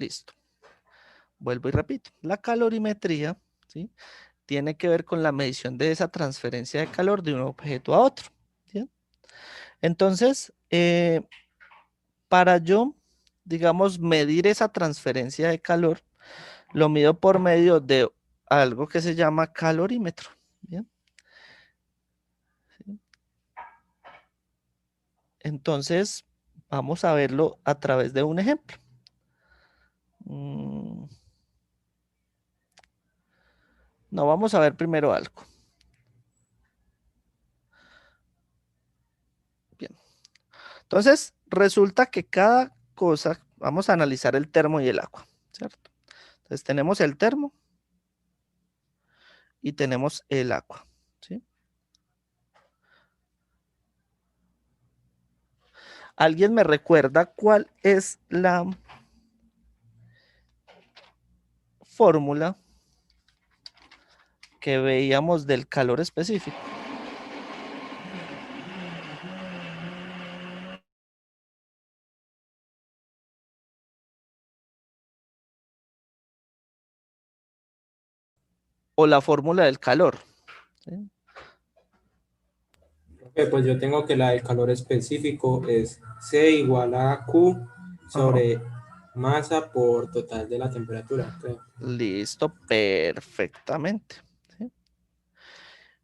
Listo. Vuelvo y repito. La calorimetría, ¿sí?, tiene que ver con la medición de esa transferencia de calor de un objeto a otro. ¿Sí? Entonces, para yo, digamos, medir esa transferencia de calor, lo mido por medio de algo que se llama calorímetro. ¿Bien? Entonces, vamos a verlo a través de un ejemplo. No, vamos a ver primero algo. Bien. Entonces, resulta que cada cosa, vamos a analizar el termo y el agua, ¿cierto? Entonces, tenemos el termo y tenemos el agua, ¿sí? ¿Alguien me recuerda cuál es la fórmula que veíamos del calor específico? O la fórmula del calor, ¿sí? Pues yo tengo que la del calor específico es C igual a Q Ajá. sobre masa por total de la temperatura, creo. Listo, perfectamente, ¿sí?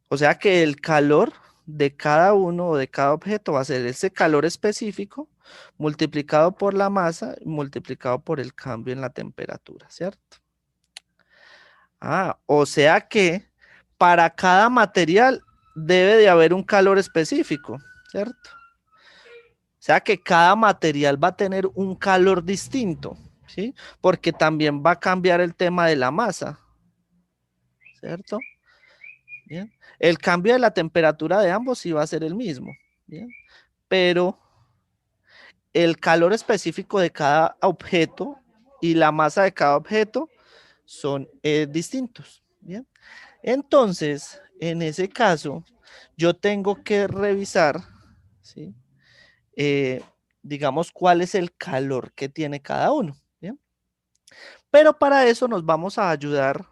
O sea que el calor de cada uno o de cada objeto va a ser ese calor específico multiplicado por la masa y multiplicado por el cambio en la temperatura, ¿cierto? Ah, o sea que para cada material debe de haber un calor específico, ¿cierto? O sea que cada material va a tener un calor distinto, ¿sí? Porque también va a cambiar el tema de la masa, ¿cierto? Bien. El cambio de la temperatura de ambos sí va a ser el mismo, ¿bien? Pero el calor específico de cada objeto y la masa de cada objeto son distintos, ¿bien? Entonces, en ese caso, yo tengo que revisar, ¿sí? Eh, digamos, cuál es el calor que tiene cada uno, ¿bien? Pero para eso nos vamos a ayudar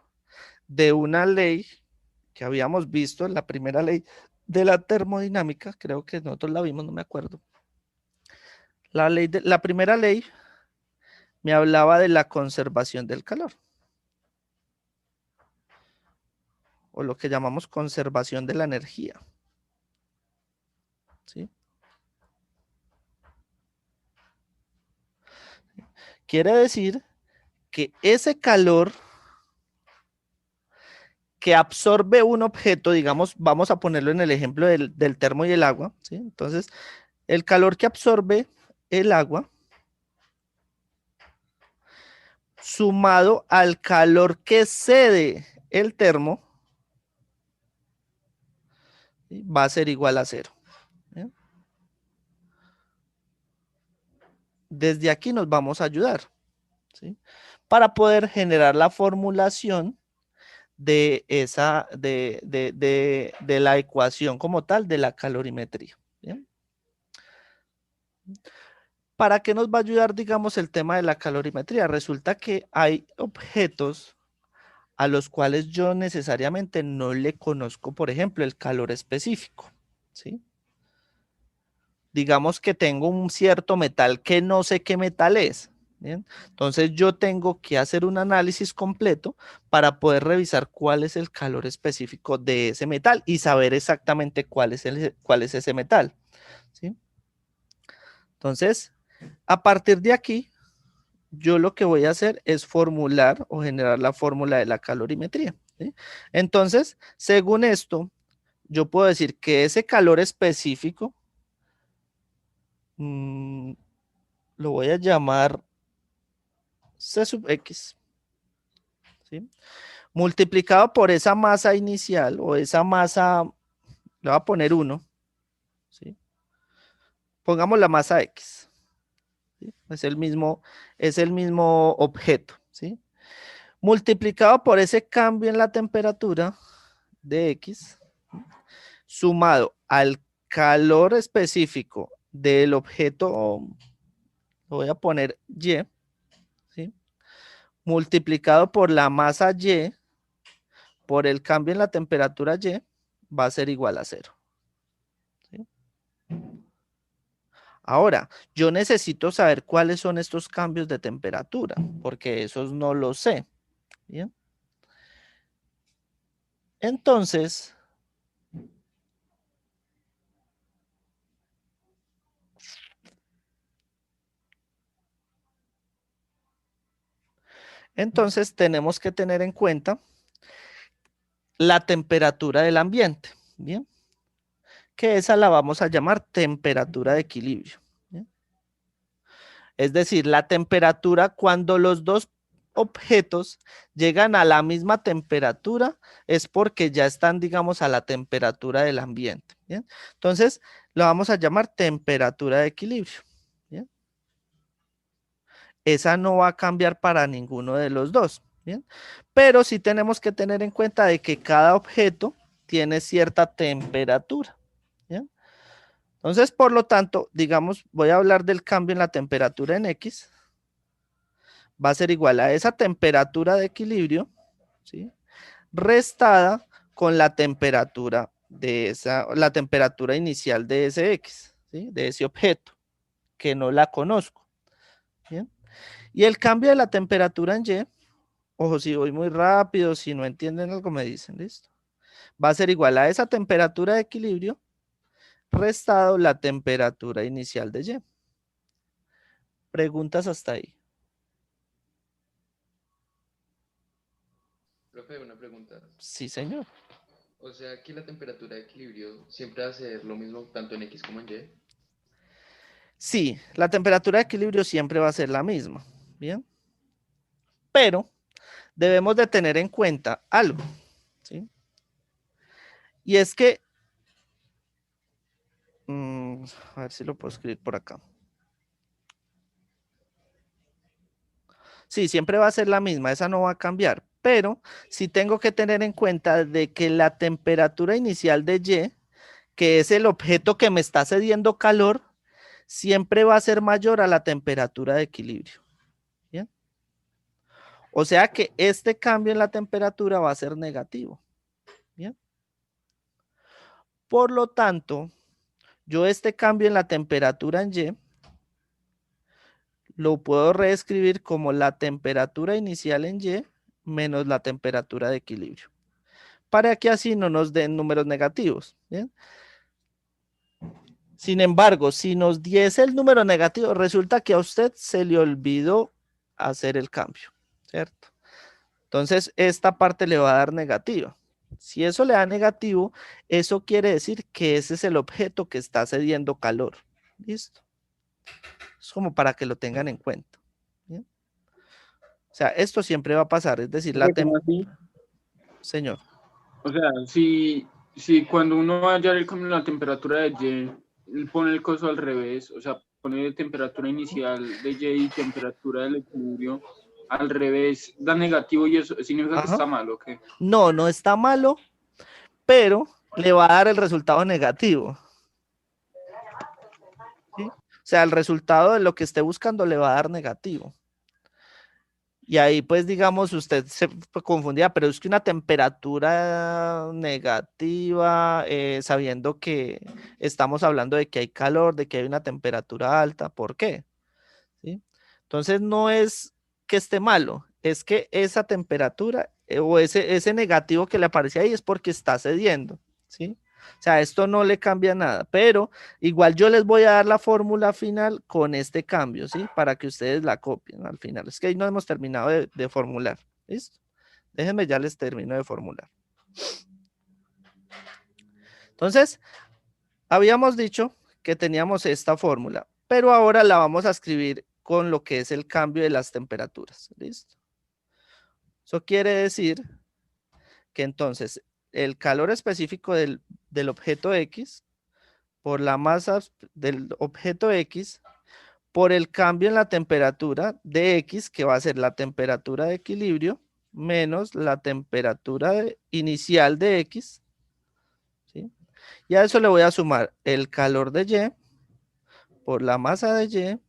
de una ley que habíamos visto en la primera ley de la termodinámica, creo que nosotros la vimos, no me acuerdo. La primera ley me hablaba de la conservación del calor, o lo que llamamos conservación de la energía, ¿sí? Quiere decir que ese calor que absorbe un objeto, digamos, vamos a ponerlo en el ejemplo del termo y el agua, ¿sí? Entonces, el calor que absorbe el agua sumado al calor que cede el termo, ¿sí?, va a ser igual a cero. ¿Bien? Desde aquí nos vamos a ayudar, ¿sí?, para poder generar la formulación de esa, de la ecuación como tal de la calorimetría. ¿Bien? ¿Para qué nos va a ayudar, digamos, el tema de la calorimetría? Resulta que hay objetos a los cuales yo necesariamente no le conozco, por ejemplo, el calor específico, ¿sí? Digamos que tengo un cierto metal que no sé qué metal es, ¿bien? Entonces yo tengo que hacer un análisis completo para poder revisar cuál es el calor específico de ese metal y saber exactamente cuál es ese metal, ¿sí? Entonces, a partir de aquí, yo lo que voy a hacer es formular o generar la fórmula de la calorimetría, ¿sí? Entonces, según esto, yo puedo decir que ese calor específico, mmm, lo voy a llamar C sub X, ¿sí?, multiplicado por esa masa inicial o esa masa, le voy a poner 1, ¿sí? Pongamos la masa X, ¿sí? Es el mismo objeto, ¿sí? Multiplicado por ese cambio en la temperatura de X, sumado al calor específico del objeto, lo voy a poner Y, ¿sí?, multiplicado por la masa Y, por el cambio en la temperatura Y, va a ser igual a 0. ¿Sí? Ahora, yo necesito saber cuáles son estos cambios de temperatura, porque esos no los sé. ¿Bien? Entonces, tenemos que tener en cuenta la temperatura del ambiente. Bien, que esa la vamos a llamar temperatura de equilibrio. ¿Bien? Es decir, la temperatura cuando los dos objetos llegan a la misma temperatura es porque ya están, digamos, a la temperatura del ambiente. ¿Bien? Entonces, lo vamos a llamar temperatura de equilibrio. ¿Bien? Esa no va a cambiar para ninguno de los dos. ¿Bien? Pero sí tenemos que tener en cuenta de que cada objeto tiene cierta temperatura. ¿Bien? Entonces, por lo tanto, digamos, voy a hablar del cambio en la temperatura en X. Va a ser igual a esa temperatura de equilibrio, ¿sí? Restada con la temperatura de la temperatura inicial de ese X, ¿sí? De ese objeto, que no la conozco. ¿Bien? Y el cambio de la temperatura en Y, ojo, si voy muy rápido, si no entienden algo me dicen, ¿listo? Va a ser igual a esa temperatura de equilibrio restado la temperatura inicial de Y. Preguntas hasta ahí. Profe, una pregunta. Sí, señor. O sea que la temperatura de equilibrio siempre va a ser lo mismo tanto en X como en Y. Sí, la temperatura de equilibrio siempre va a ser la misma. Bien. Pero debemos de tener en cuenta algo, ¿sí? Y es que, a ver si lo puedo escribir por acá. Sí, siempre va a ser la misma, esa no va a cambiar, pero sí tengo que tener en cuenta de que la temperatura inicial de Y, que es el objeto que me está cediendo calor, siempre va a ser mayor a la temperatura de equilibrio. ¿Bien? O sea que este cambio en la temperatura va a ser negativo. ¿Bien? Por lo tanto, yo este cambio en la temperatura en Y lo puedo reescribir como la temperatura inicial en Y menos la temperatura de equilibrio, para que así no nos den números negativos. ¿Bien? Sin embargo, si nos diese el número negativo, resulta que a usted se le olvidó hacer el cambio, ¿cierto? Entonces, esta parte le va a dar negativa. Si eso le da negativo, eso quiere decir que ese es el objeto que está cediendo calor. ¿Listo? Es como para que lo tengan en cuenta. ¿Bien? O sea, esto siempre va a pasar, es decir, Profe, ¿cómo así? Señor. O sea, si cuando uno va a hallar el cambio en la temperatura de Y, pone el coso al revés, o sea, pone temperatura inicial de Y y temperatura del equilibrio al revés, da negativo y eso significa que Ajá. está mal, ¿o qué? No, no está malo, pero le va a dar el resultado negativo. ¿Sí? O sea, el resultado de lo que esté buscando le va a dar negativo. Y ahí, pues, digamos, usted se confundía, pero es que una temperatura negativa, sabiendo que estamos hablando de que hay calor, de que hay una temperatura alta, ¿por qué? ¿Sí? Entonces, no es que esté malo, es que esa temperatura o ese negativo que le aparece ahí es porque está cediendo, ¿sí? O sea, esto no le cambia nada, pero igual yo les voy a dar la fórmula final con este cambio, ¿sí? Para que ustedes la copien al final. Es que ahí no hemos terminado de formular, ¿listo? Déjenme, ya les termino de formular. Entonces, habíamos dicho que teníamos esta fórmula, pero ahora la vamos a escribir con lo que es el cambio de las temperaturas, ¿listo? Eso quiere decir que entonces el calor específico del objeto X por la masa del objeto X por el cambio en la temperatura de X, que va a ser la temperatura de equilibrio, menos la temperatura inicial de X, ¿sí? Y a eso le voy a sumar el calor de Y por la masa de Y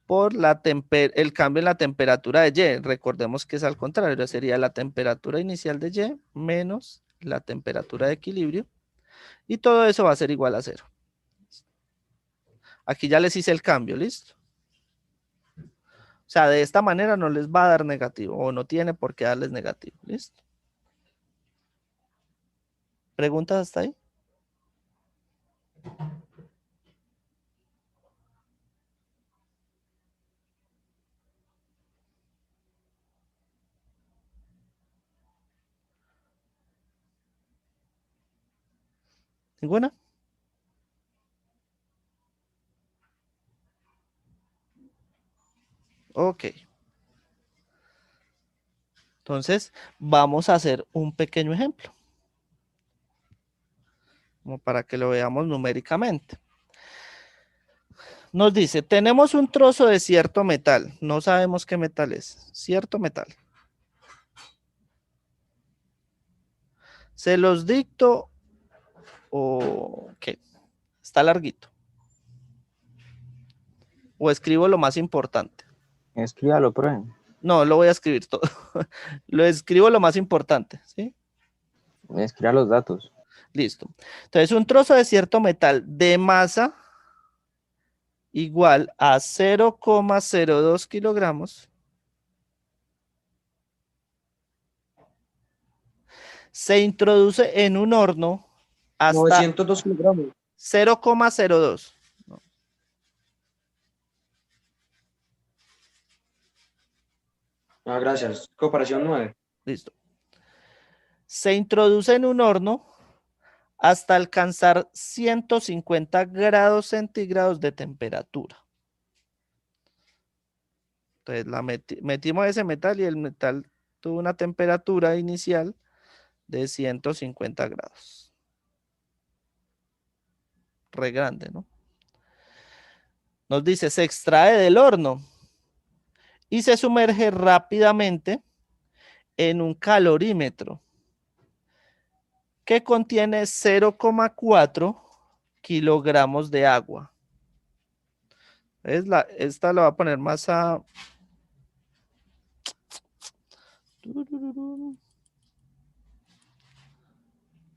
por el cambio en la temperatura de Y. Recordemos que es al contrario, sería la temperatura inicial de Y menos la temperatura de equilibrio. Y todo eso va a ser igual a 0. Aquí ya les hice el cambio, ¿listo? O sea, de esta manera no les va a dar negativo o no tiene por qué darles negativo, ¿listo? ¿Preguntas hasta ahí? ¿Ninguna? Ok. Entonces, vamos a hacer un pequeño ejemplo. Como para que lo veamos numéricamente. Nos dice, tenemos un trozo de cierto metal. No sabemos qué metal es. Cierto metal. ¿Se los dicto o qué? Está larguito. O escribo lo más importante. Escríbalo, profe. No, lo voy a escribir todo. Lo escribo lo más importante, ¿sí? Escriba los datos. Listo. Entonces, un trozo de cierto metal de masa igual a 0,02 kilogramos se introduce en un horno hasta 902 kilogramos. 0,02. Ah, gracias. Cooperación 9. Listo. Se introduce en un horno hasta alcanzar 150 grados centígrados de temperatura. Entonces metimos ese metal y el metal tuvo una temperatura inicial de 150 grados. Re grande, ¿no? Nos dice, se extrae del horno y se sumerge rápidamente en un calorímetro que contiene 0,4 kilogramos de agua. Esta la voy a poner más a...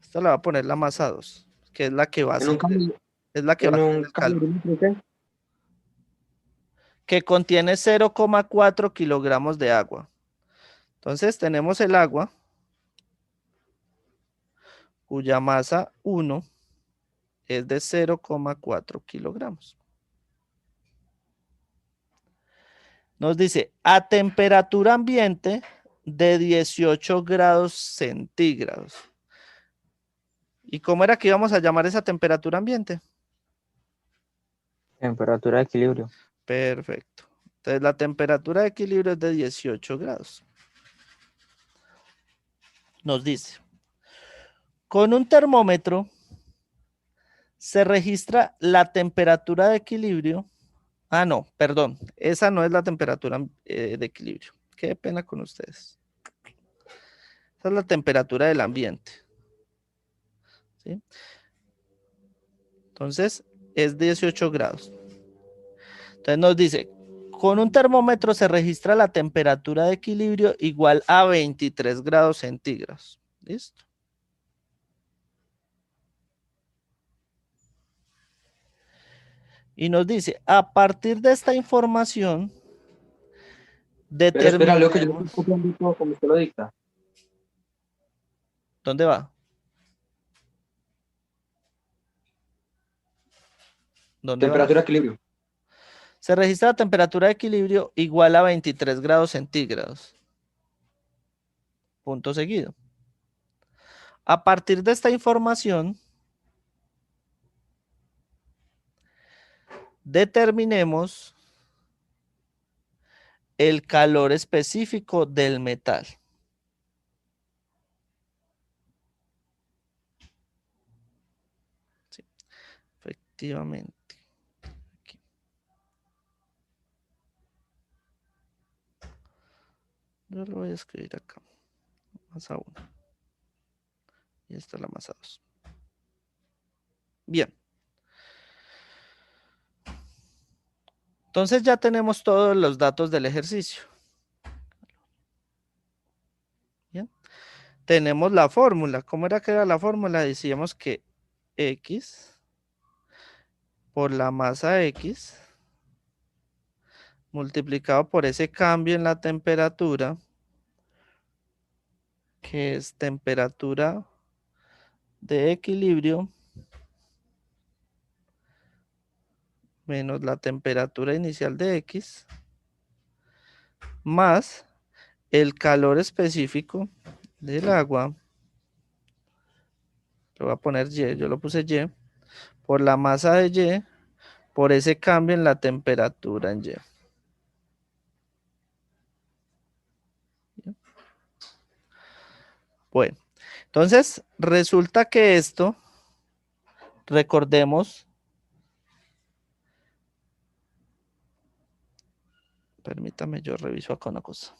Esta la voy a poner la más a 2, que es la que va a En ser, un, es la que va a ser el calor. calorímetro, ¿qué? Que contiene 0,4 kilogramos de agua. Entonces tenemos el agua, cuya masa 1 es de 0,4 kilogramos. Nos dice, a temperatura ambiente de 18 grados centígrados. ¿Y cómo era que íbamos a llamar esa temperatura ambiente? Temperatura de equilibrio. Perfecto. Entonces la temperatura de equilibrio es de 18 grados. Nos dice, con un termómetro se registra la temperatura de equilibrio. Ah, no, perdón. Esa no es la temperatura de equilibrio. Qué pena con ustedes. Esa es la temperatura del ambiente. ¿Sí? Entonces, es 18 grados. Entonces nos dice, con un termómetro se registra la temperatura de equilibrio igual a 23 grados centígrados. ¿Listo? Y nos dice, a partir de esta información, Pero espera, Leo, que yo lo determinemos... estoy copiando todo como usted lo dicta. ¿Dónde va? ¿Dónde va? Temperatura de equilibrio. Se registra la temperatura de equilibrio igual a 23 grados centígrados. Punto seguido. A partir de esta información, determinemos el calor específico del metal. Sí, efectivamente. Aquí. Yo lo voy a escribir acá. Masa 1. Y esta es la masa 2. Bien. Entonces ya tenemos todos los datos del ejercicio. Bien. Tenemos la fórmula. ¿Cómo era que era la fórmula? Decíamos que X por la masa X multiplicado por ese cambio en la temperatura, que es temperatura de equilibrio menos la temperatura inicial de X, más el calor específico del agua, lo voy a poner Y, yo lo puse Y, por la masa de Y, por ese cambio en la temperatura en Y. Bueno, entonces resulta que esto, recordemos, permítame, yo reviso acá una cosa.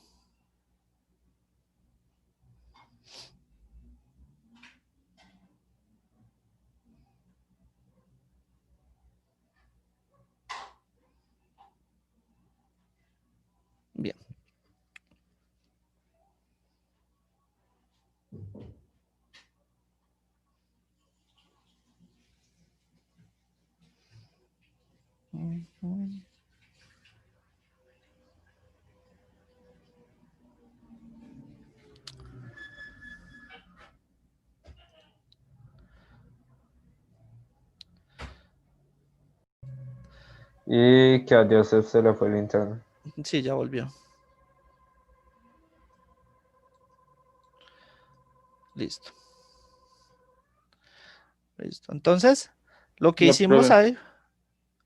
Bien. Y que a Joseph se le fue el internet. Sí, ya volvió. Listo. Listo. Entonces, lo que Ya, hicimos profe. ahí.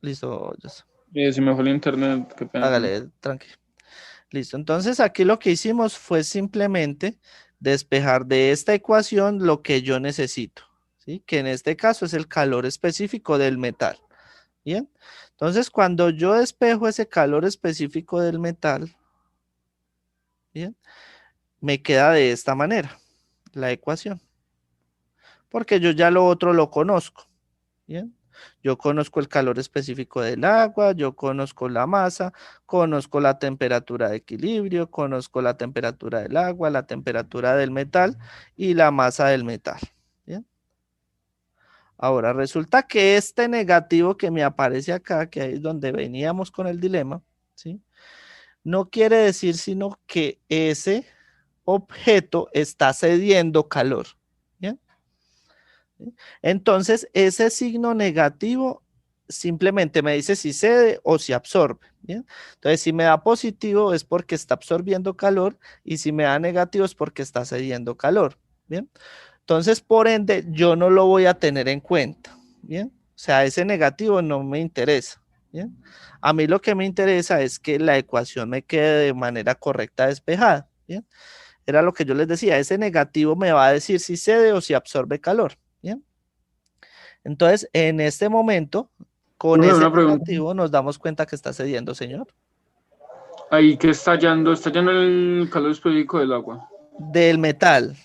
Listo, Joseph. Si me fue el internet, qué pena. Hágale, tranqui. Listo. Entonces, aquí lo que hicimos fue simplemente despejar de esta ecuación lo que yo necesito, ¿sí? Que en este caso es el calor específico del metal. Bien. Entonces, cuando yo despejo ese calor específico del metal, bien, me queda de esta manera la ecuación. Porque yo ya lo otro lo conozco. Bien. Yo conozco el calor específico del agua, yo conozco la masa, conozco la temperatura de equilibrio, conozco la temperatura del agua, la temperatura del metal y la masa del metal. Bien. Ahora, resulta que este negativo que me aparece acá, que ahí es donde veníamos con el dilema, ¿sí? No quiere decir sino que ese objeto está cediendo calor. ¿Bien? Entonces, ese signo negativo simplemente me dice si cede o si absorbe. ¿Bien? Entonces, si me da positivo es porque está absorbiendo calor y si me da negativo es porque está cediendo calor. ¿Bien? Entonces, por ende, yo no lo voy a tener en cuenta. ¿Bien? O sea, ese negativo no me interesa. ¿Bien? A mí lo que me interesa es que la ecuación me quede de manera correcta despejada. ¿Bien? Era lo que yo les decía, ese negativo me va a decir si cede o si absorbe calor. ¿Bien? Entonces, en este momento, con Profe, ese una pregunta. negativo nos damos cuenta que está cediendo, señor. Ahí que está hallando el calor específico del agua. Del metal.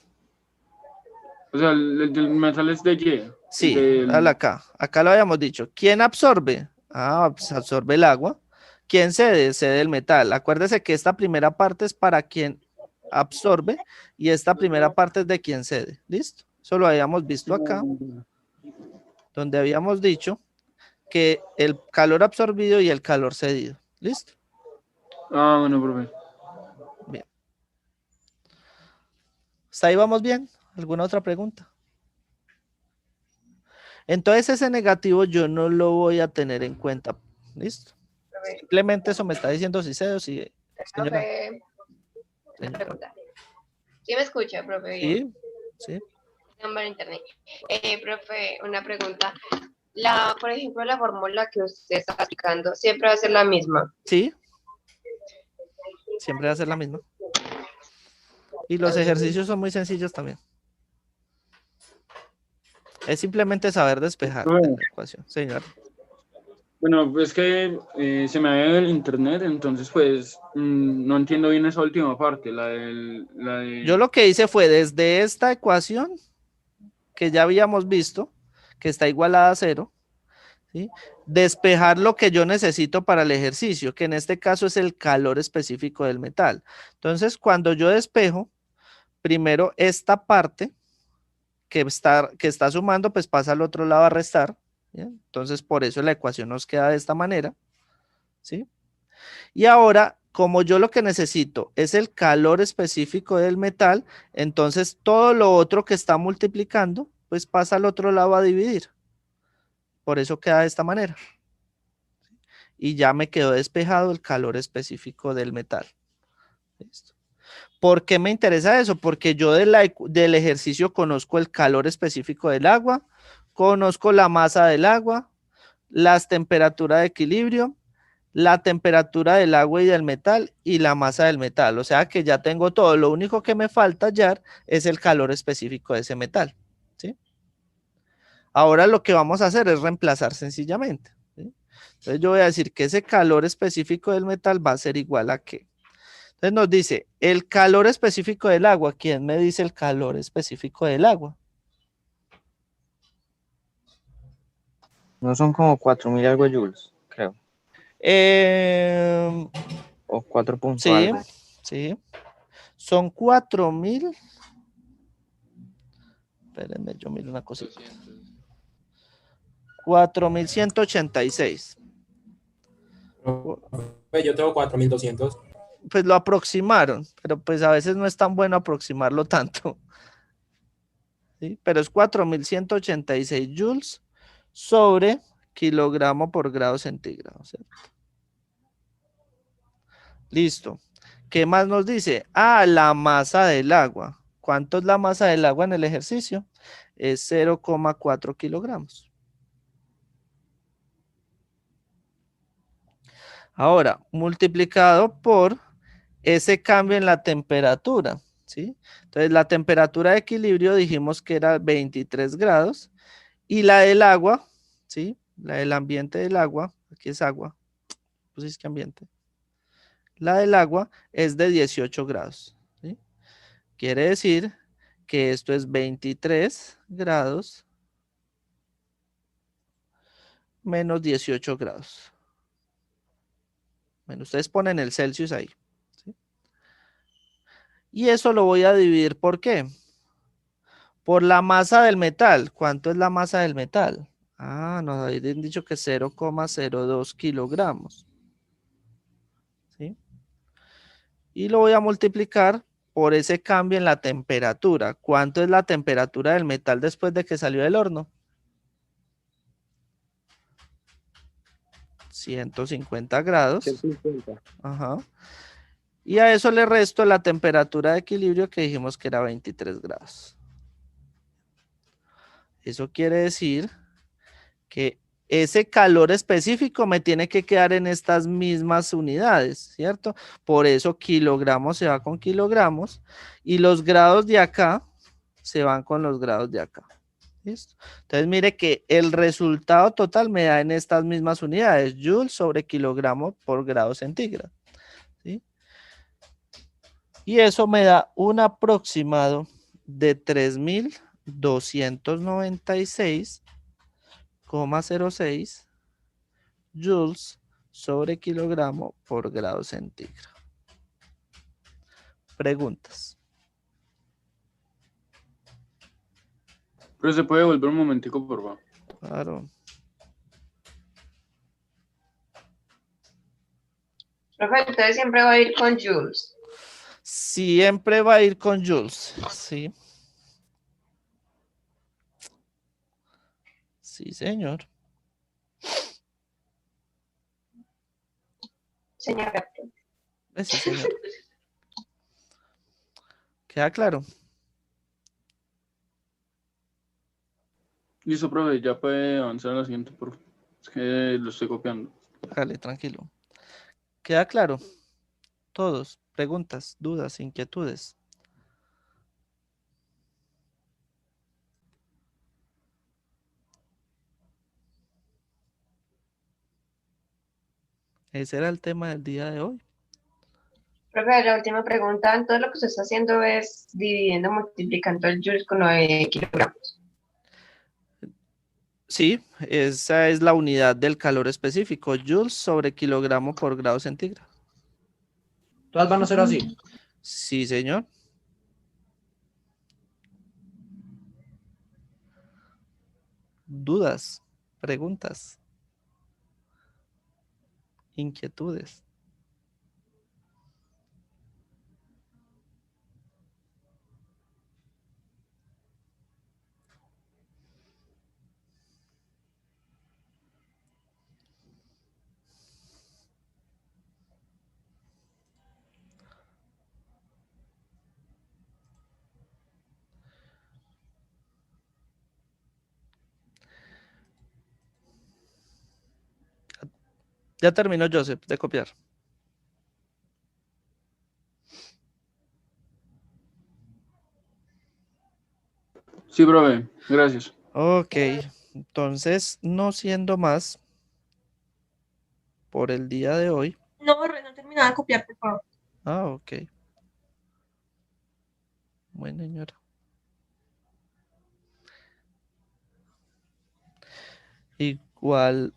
O sea, el del metal es de Y. Sí, acá. Acá lo habíamos dicho. ¿Quién absorbe? Ah, pues absorbe el agua. ¿Quién cede? Cede el metal. Acuérdese que esta primera parte es para quien absorbe y esta primera parte es de quien cede. ¿Listo? Eso lo habíamos visto acá, donde habíamos dicho que el calor absorbido y el calor cedido. ¿Listo? Ah, bueno, profe. Bien. ¿Hasta ahí vamos bien? ¿Alguna otra pregunta? Entonces ese negativo yo no lo voy a tener en cuenta. ¿Listo? Simplemente eso me está diciendo si cede o si... Señora. Profe, una pregunta. ¿Sí me escucha, profe? Sí, sí. No, internet. Profe, una pregunta. Por ejemplo, la fórmula que usted está aplicando, ¿siempre va a ser la misma? Sí. Siempre va a ser la misma. Y los ejercicios son muy sencillos también. Es simplemente saber despejar la ecuación, señor. Bueno, pues que se me había ido el internet, entonces pues no entiendo bien esa última parte, la de... Yo lo que hice fue desde esta ecuación que ya habíamos visto, que está igualada a 0, ¿sí? Despejar lo que yo necesito para el ejercicio, que en este caso es el calor específico del metal. Entonces, cuando yo despejo, primero esta parte que está sumando, pues pasa al otro lado a restar. ¿Bien? Entonces, por eso la ecuación nos queda de esta manera. ¿Sí? Y ahora, como yo lo que necesito es el calor específico del metal, entonces todo lo otro que está multiplicando, pues pasa al otro lado a dividir. Por eso queda de esta manera. Y ya me quedó despejado el calor específico del metal. ¿Listo? ¿Por qué me interesa eso? Porque yo del ejercicio conozco el calor específico del agua, conozco la masa del agua, las temperaturas de equilibrio, la temperatura del agua y del metal y la masa del metal. O sea que ya tengo todo. Lo único que me falta hallar es el calor específico de ese metal. ¿Sí? Ahora lo que vamos a hacer es reemplazar sencillamente. ¿Sí? Entonces yo voy a decir que ese calor específico del metal va a ser igual a ¿qué? Entonces nos dice el calor específico del agua. ¿Quién me dice el calor específico del agua? No son como 4000 algo joules, creo. O 4 puntos Sí, algo. sí. Son 4000. Espérenme, yo miro una cosita. 4186. Yo tengo 4200. Pues lo aproximaron, pero pues a veces no es tan bueno aproximarlo tanto. ¿Sí? Pero es 4186 joules sobre kilogramo por grado centígrado. ¿Cierto? Listo. ¿Qué más nos dice? Ah, la masa del agua. ¿Cuánto es la masa del agua en el ejercicio? Es 0,4 kilogramos. Ahora, multiplicado por ese cambio en la temperatura, ¿sí? Entonces, la temperatura de equilibrio dijimos que era 23 grados y la del agua, ¿sí? La del ambiente del agua, aquí es agua, pues es que ambiente. La del agua es de 18 grados, ¿sí? Quiere decir que esto es 23 grados menos 18 grados. Bueno, ustedes ponen el Celsius ahí, ¿sí? Y eso lo voy a dividir, ¿por qué? Por la masa del metal. ¿Cuánto es la masa del metal? Ah, nos habían dicho que 0,02 kilogramos. ¿Sí? Y lo voy a multiplicar por ese cambio en la temperatura. ¿Cuánto es la temperatura del metal después de que salió del horno? 150 grados. 150. Ajá. Y a eso le resto la temperatura de equilibrio que dijimos que era 23 grados. Eso quiere decir que ese calor específico me tiene que quedar en estas mismas unidades, ¿cierto? Por eso kilogramos se va con kilogramos y los grados de acá se van con los grados de acá. ¿Listo? Entonces mire que el resultado total me da en estas mismas unidades, joule sobre kilogramo por grado centígrado. ¿Sí? Y eso me da un aproximado de 3296,06 joules sobre kilogramo por grado centígrado. Preguntas. Pero se puede volver un momentico, por favor. Claro. Profe, entonces siempre va a ir con joules. Siempre va a ir con joules, sí. Sí, señor. Señora. Sí, señor. ¿Queda claro? Listo, profe, ya puede avanzar a la siguiente, por favor. Es que lo estoy copiando. Dale, tranquilo. ¿Queda claro? Todos. Preguntas, dudas, inquietudes. Ese era el tema del día de hoy. Profe, la última pregunta. Entonces lo que usted está haciendo es dividiendo, multiplicando el joules con 9 kilogramos. Sí, esa es la unidad del calor específico, joules sobre kilogramo por grado centígrado. Todas van a ser así. Sí, señor. Dudas, preguntas, inquietudes. Ya terminó Joseph de copiar. Sí, profe, gracias. Ok, entonces, no siendo más por el día de hoy. No, no terminaba de copiar, por favor. Ah, ok. Bueno, señora. Igual